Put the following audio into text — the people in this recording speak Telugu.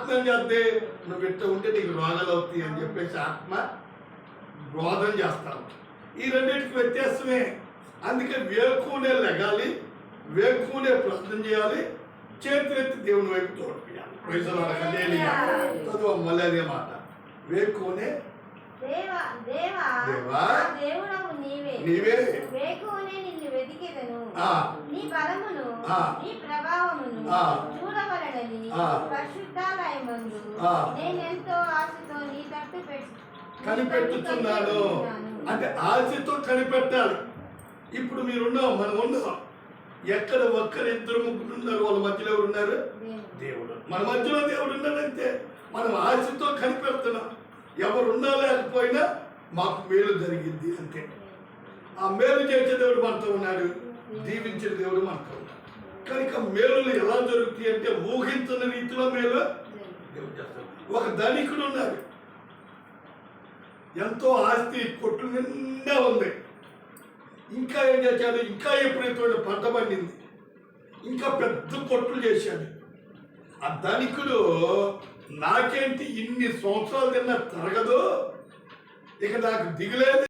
ఆత్మ ఏం చేద్దే, నువ్వు ఇట్ట ఉంటే నీకు రోగాలు అవుతాయి అని చెప్పేసి ఆత్మ రోధం చేస్తాను. ఈ రెండింటికి వ్యత్యాసమే. అందుకే వేకునే లెగాలి, వేకునే ప్రార్థన చేయాలి, చేతులెత్తి దేవుని వైపు తోడిపియాలి. చదువు మళ్ళీ అదే మాట. వేకునే నీవే నిన్ను వెతికెదను, నీ బలమును నీ ప్రభావమును చూడవలనని పరిశుద్ధాలయమందు నేనెంతో ఆశతో నీ తట్టు కనిపెట్టుతున్నాను. అంటే ఆశతో కనిపెట్టాలి. ఇప్పుడు మీరున్నాం, మనం ఉన్నాం. ఎక్కడ ఒక్కరిద్దరు ముగ్గురు ఉన్నారు, వాళ్ళ మధ్యలో ఎవరు ఉన్నారు? దేవుడు. మన మధ్యలో దేవుడు ఉన్నాడంటే మనం ఆశతో కనిపెడుతున్నాం. ఎవరున్నా లేకపోయినా మాకు మేలు జరిగింది అంతే. ఆ మేలు చేసే దేవుడు మనతో ఉన్నాడు, దీవించిన దేవుడు మనతో ఉన్నాడు. కనుక మేలులు ఎలా జరుగుతాయి అంటే ఊహించిన రీతిలో మేలు దేవుడు చేస్తాడు. ఒక ధనికుడు ఉన్నాడు, ఎంతో ఆస్తి కొట్లు నిండా ఉంది. ఇంకా ఏం చేశాడు, ఇంకా ఎప్పుడైతే పంట పండింది, ఇంకా పెద్ద కొట్లు చేశాడు. ఆ ధనికుడు నాకేంటి ఇన్ని సంవత్సరాలు తిన్నా తరగదు, ఇక నాకు దిగులేదు.